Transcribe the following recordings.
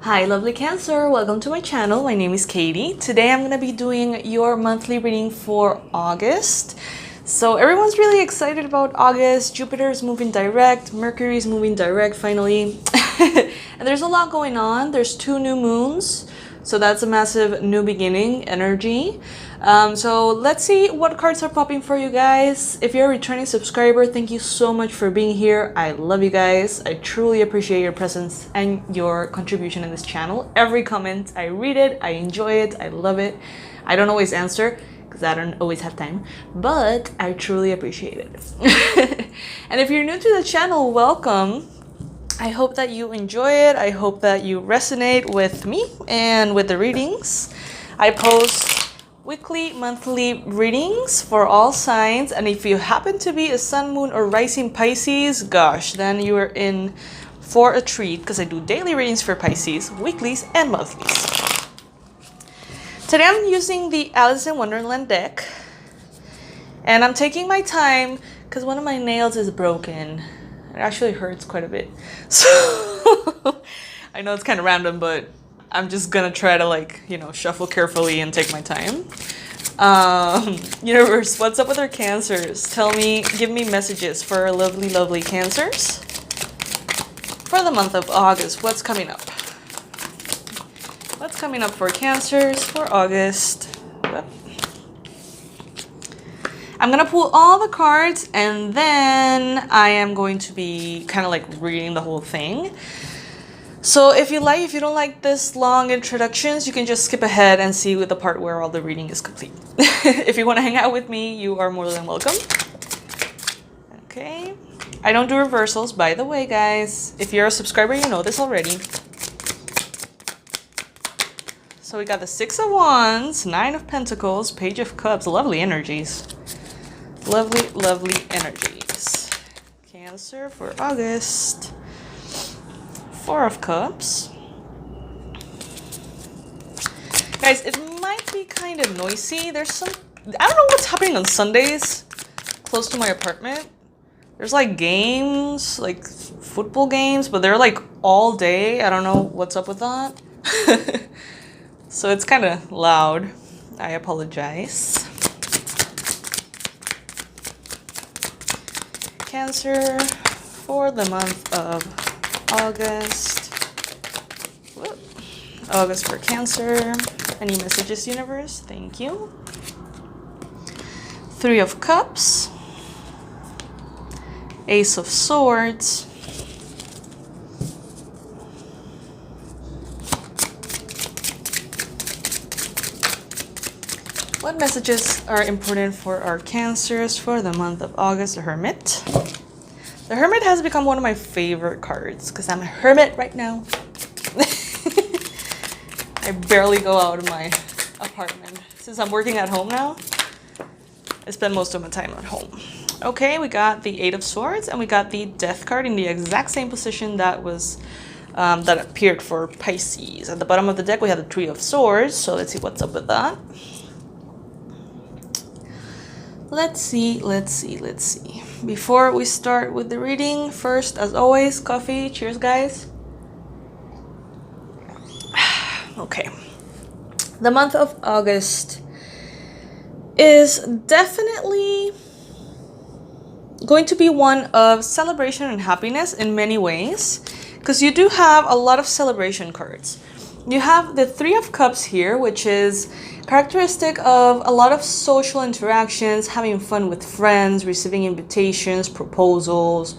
Hi lovely Cancer, welcome to my channel. My name is Katie. Today I'm going to be doing your monthly reading for August. So everyone's really excited about August. Jupiter is moving direct, Mercury is moving direct finally. And there's a lot going on. There's 2 new moons. So that's a massive new beginning energy. So let's see what cards are popping for you guys. If you're a returning subscriber, thank you so much for being here. I love you guys. I truly appreciate your presence and your contribution in this channel. Every comment, I read it, I enjoy it, I love it. I don't always answer because I don't always have time, but I truly appreciate it. And if you're new to the channel, welcome. I hope that you enjoy it. I hope that you resonate with me and with the readings. I post weekly, monthly readings for all signs. And if you happen to be a sun, moon, or rising Pisces, gosh, then you are in for a treat because I do daily readings for Pisces, weeklies, and monthlies. Today I'm using the Alice in Wonderland deck. And I'm taking my time because one of my nails is broken. It actually hurts quite a bit. So I know it's kind of random, but I'm just gonna try to shuffle carefully and take my time. Universe, what's up with our Cancers? Tell me, give me messages for our lovely, lovely Cancers. For the month of August, what's coming up? What's coming up for Cancers for August? I'm gonna pull all the cards and then I am going to be kind of like reading the whole thing. So if you don't like this long introductions, you can just skip ahead and see with the part where all the reading is complete. If you want to hang out with me, you are more than welcome. Okay. I don't do reversals, by the way, guys. If you're a subscriber, you know this already. So we got the 6 of Wands, 9 of Pentacles, Page of Cups, lovely energies. Lovely, lovely energies. Cancer for August. 4 of Cups. Guys, it might be kind of noisy. There's some... I don't know what's happening on Sundays close to my apartment. There's like games, like football games, but they're like all day. I don't know what's up with that. So it's kind of loud. I apologize. Cancer for the month of August. Whoop. August for Cancer. Any messages, universe? Thank you. 3 of Cups. Ace of Swords. What messages are important for our Cancers for the month of August? The Hermit. The Hermit has become one of my favorite cards because I'm a hermit right now. I barely go out of my apartment. Since I'm working at home now, I spend most of my time at home. Okay, we got the 8 of Swords and we got the Death card in the exact same position that was that appeared for Pisces. At the bottom of the deck, we have the 3 of Swords. So let's see what's up with that. Let's see. Before we start with the reading, first, as always, coffee. Cheers, guys. Okay. The month of August is definitely going to be one of celebration and happiness in many ways, because you do have a lot of celebration cards. You have the 3 of Cups here, which is characteristic of a lot of social interactions, having fun with friends, receiving invitations, proposals,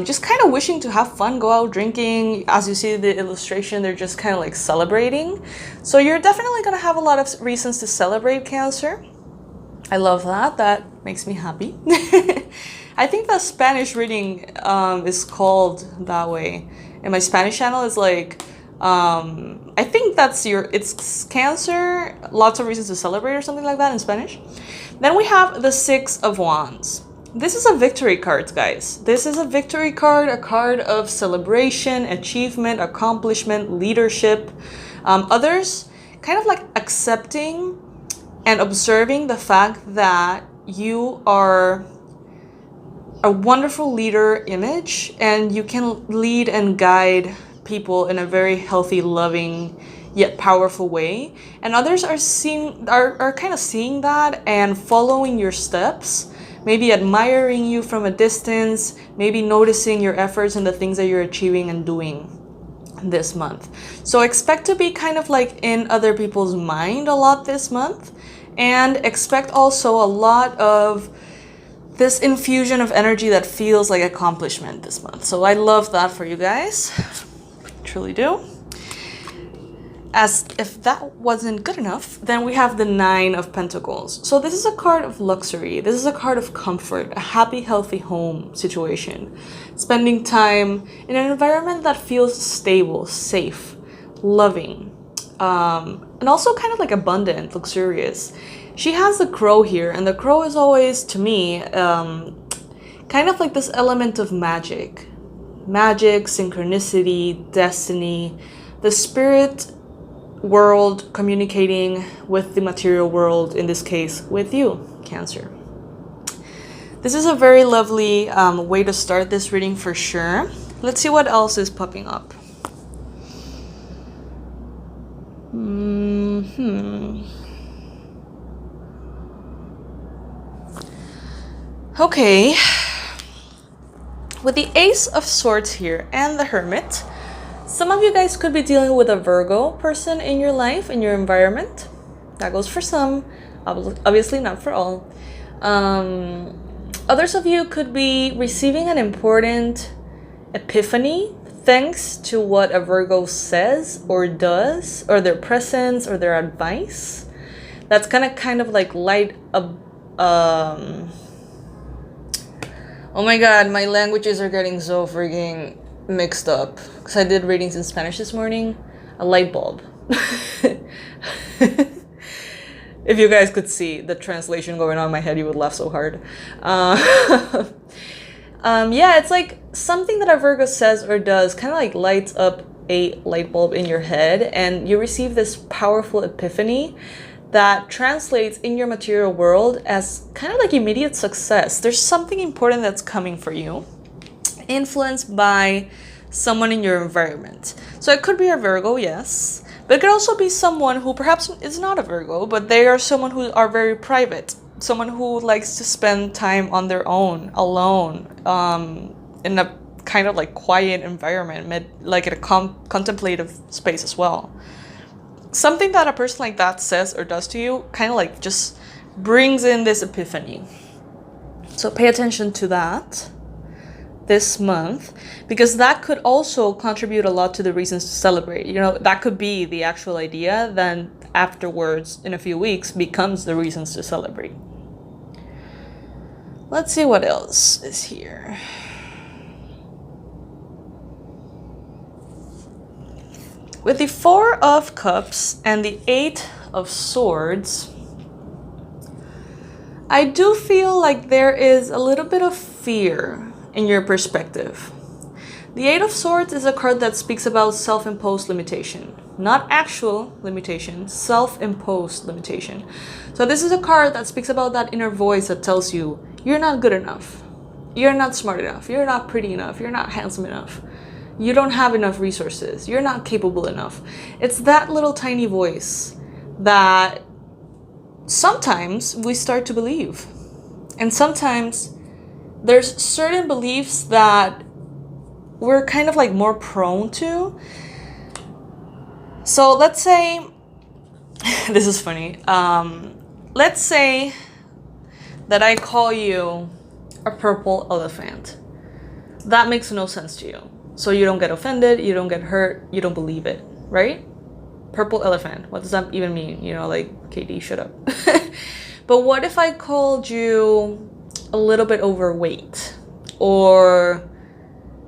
just kind of wishing to have fun, go out drinking. As you see the illustration, they're just kind of like celebrating. So you're definitely going to have a lot of reasons to celebrate, Cancer. I love that. That makes me happy. I think the Spanish reading is called that way. And my Spanish channel is like... I think that's it's Cancer, lots of reasons to celebrate or something like that in Spanish. Then we have the 6 of Wands. This is a victory card, guys. This is a victory card, a card of celebration, achievement, accomplishment, leadership. Others kind of like accepting and observing the fact that you are a wonderful leader image and you can lead and guide people in a very healthy, loving, yet powerful way. And others are kind of seeing that and following your steps, maybe admiring you from a distance, maybe noticing your efforts and the things that you're achieving and doing this month. So expect to be kind of like in other people's mind a lot this month, and expect also a lot of this infusion of energy that feels like accomplishment this month. So I love that for you guys, truly do. As if that wasn't good enough, then we have the Nine of Pentacles. So this is a card of luxury. This is a card of comfort, a happy, healthy home situation. Spending time in an environment that feels stable, safe, loving, and also kind of like abundant, luxurious. She has the crow here, and the crow is always, to me, kind of like this element of magic. Magic, synchronicity, destiny, the spirit world communicating with the material world, in this case with you, Cancer. This is a very lovely way to start this reading for sure. Let's see what else is popping up. Okay, with the Ace of Swords here and the Hermit, some of you guys could be dealing with a Virgo person in your life, in your environment. That goes for some, obviously not for all. Others of you could be receiving an important epiphany thanks to what a Virgo says or does, or their presence or their advice. That's gonna kind of like light up. Oh my god, my languages are getting so freaking mixed up because I did readings in Spanish this morning. A light bulb. If you guys could see the translation going on in my head, you would laugh so hard. Yeah, it's like something that a Virgo says or does kind of like lights up a light bulb in your head, and you receive this powerful epiphany that translates in your material world as kind of like immediate success. There's something important that's coming for you, influenced by someone in your environment. So it could be a Virgo, yes, but it could also be someone who perhaps is not a Virgo, but they are someone who are very private, someone who likes to spend time on their own, alone, in a kind of like quiet environment, like in a contemplative space as well. Something that a person like that says or does to you kind of like just brings in this epiphany. So pay attention to that this month, because that could also contribute a lot to the reasons to celebrate. You know, that could be the actual idea, then afterwards in a few weeks becomes the reasons to celebrate. Let's see what else is here. With the Four of Cups and the Eight of Swords, I do feel like there is a little bit of fear in your perspective. The Eight of Swords is a card that speaks about self-imposed limitation. Not actual limitation, self-imposed limitation. So this is a card that speaks about that inner voice that tells you, you're not good enough. You're not smart enough. You're not pretty enough. You're not handsome enough. You don't have enough resources. You're not capable enough. It's that little tiny voice that sometimes we start to believe. And sometimes there's certain beliefs that we're kind of like more prone to. So let's say, this is funny. Let's say that I call you a purple elephant. That makes no sense to you. So you don't get offended, you don't get hurt, you don't believe it, right? Purple elephant, what does that even mean? You know, like, KD, shut up. But what if I called you a little bit overweight, or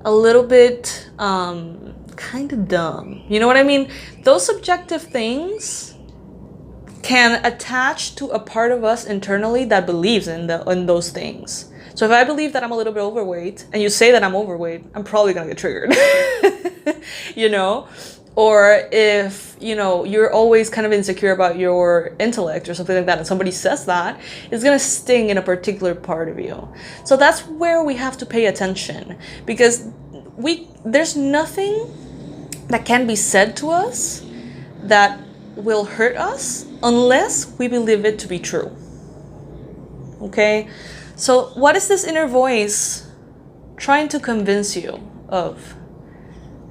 a little bit kind of dumb? You know what I mean? Those subjective things can attach to a part of us internally that believes in those things. So if I believe that I'm a little bit overweight and you say that I'm overweight, I'm probably gonna get triggered, you know? Or if, you know, you're always kind of insecure about your intellect or something like that, and somebody says that, it's gonna sting in a particular part of you. So that's where we have to pay attention, because there's nothing that can be said to us that will hurt us unless we believe it to be true. Okay? So what is this inner voice trying to convince you of?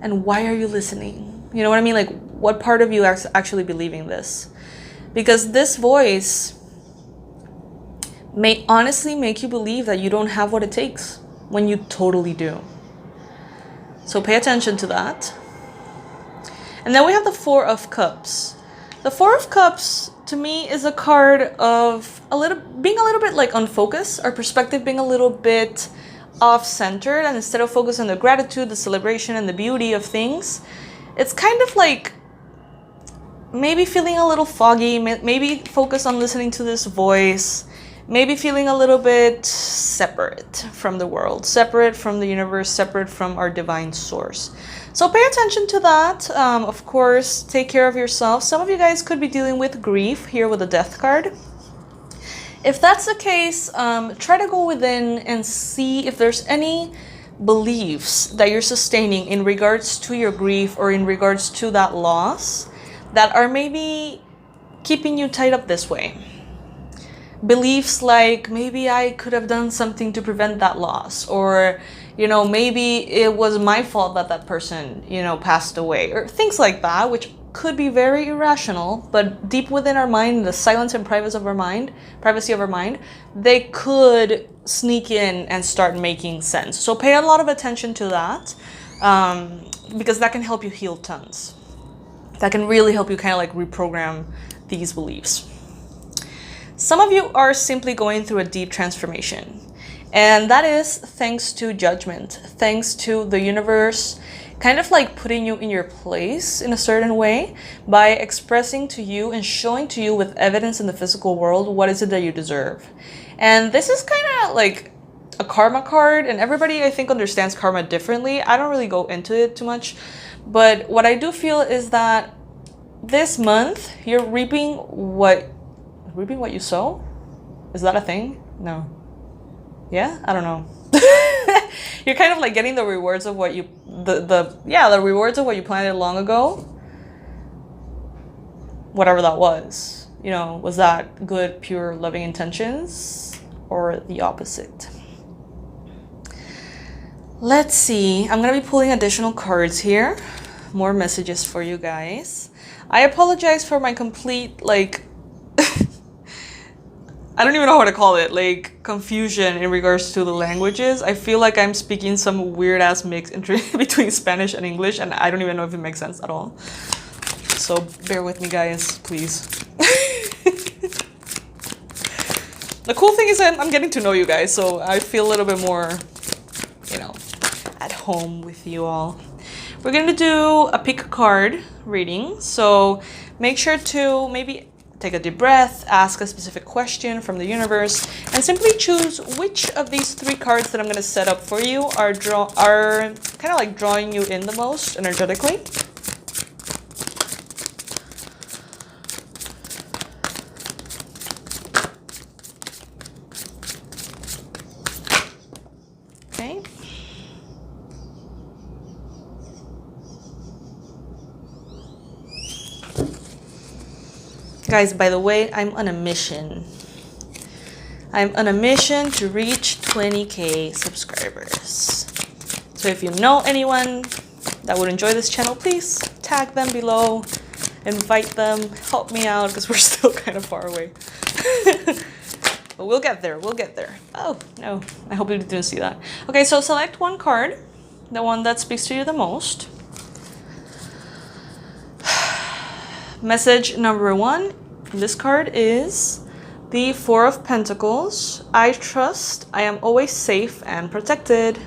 And why are you listening? You know what I mean? Like, what part of you is actually believing this? Because this voice may honestly make you believe that you don't have what it takes when you totally do. So pay attention to that. And then we have the Four of Cups. The Four of Cups, to me, is a card of being a little bit like unfocused, our perspective being a little bit off-centered, and instead of focus on the gratitude, the celebration, and the beauty of things, it's kind of like maybe feeling a little foggy, maybe focus on listening to this voice, maybe feeling a little bit separate from the world, separate from the universe, separate from our divine source. So pay attention to that. Of course, take care of yourself. Some of you guys could be dealing with grief here with the Death card. If that's the case, try to go within and see if there's any beliefs that you're sustaining in regards to your grief or in regards to that loss that are maybe keeping you tied up this way. Beliefs like, maybe I could have done something to prevent that loss, or, you know, maybe it was my fault that that person, you know, passed away, or things like that, which could be very irrational, but deep within our mind, the silence and privacy of our mind, they could sneak in and start making sense. So pay a lot of attention to that, because that can help you heal tons. That can really help you kind of like reprogram these beliefs. Some of you are simply going through a deep transformation, and that is thanks to judgment, thanks to the universe kind of like putting you in your place in a certain way by expressing to you and showing to you with evidence in the physical world what is it that you deserve. And this is kind of like a karma card, and everybody I think understands karma differently. I don't really go into it too much, but what I do feel is that this month you're reaping what you sow? Is that a thing? No. Yeah? I don't know. You're kind of like getting the rewards of what you the rewards of what you planted long ago. Whatever that was. You know, was that good, pure, loving intentions or the opposite? Let's see. I'm going to be pulling additional cards here. More messages for you guys. I apologize for my complete like I don't even know how to call it, like confusion in regards to the languages. I feel like I'm speaking some weird ass mix between Spanish and English, and I don't even know if it makes sense at all. So bear with me, guys, please. The cool thing is that I'm getting to know you guys, so I feel a little bit more, you know, at home with you all. We're going to do a pick a card reading, so make sure to maybe take a deep breath, ask a specific question from the universe, and simply choose which of these three cards that I'm going to set up for you are kind of like drawing you in the most energetically. Okay. Guys, by the way, I'm on a mission. I'm on a mission to reach 20K subscribers. So if you know anyone that would enjoy this channel, please tag them below, invite them, help me out, because we're still kind of far away. But we'll get there, we'll get there. Oh, no, I hope you didn't see that. Okay, so select one card, the one that speaks to you the most. Message number one, this card is the Four of Pentacles. I trust I am always safe and protected.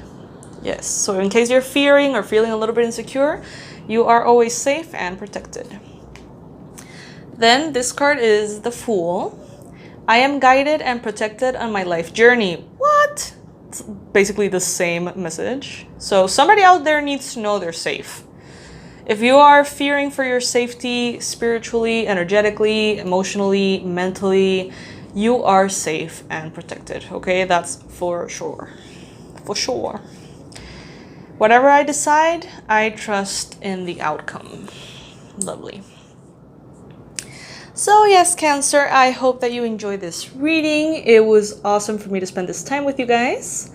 Yes, so in case you're fearing or feeling a little bit insecure, you are always safe and protected. Then this card is the Fool. I am guided and protected on my life journey. What? It's basically the same message. So somebody out there needs to know they're safe. If you are fearing for your safety spiritually, energetically, emotionally, mentally, you are safe and protected, okay? That's for sure. For sure. Whatever I decide, I trust in the outcome. Lovely. So yes, Cancer, I hope that you enjoyed this reading. It was awesome for me to spend this time with you guys.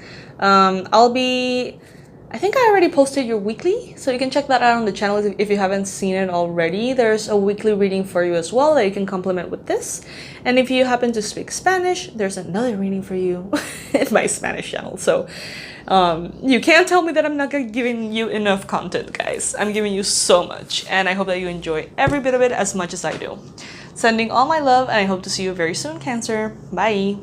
I think I already posted your weekly, so you can check that out on the channel if you haven't seen it already. There's a weekly reading for you as well that you can complement with this. And if you happen to speak Spanish, there's another reading for you in my Spanish channel. So you can't tell me that I'm not giving you enough content, guys. I'm giving you so much, and I hope that you enjoy every bit of it as much as I do. Sending all my love, and I hope to see you very soon, Cancer. Bye!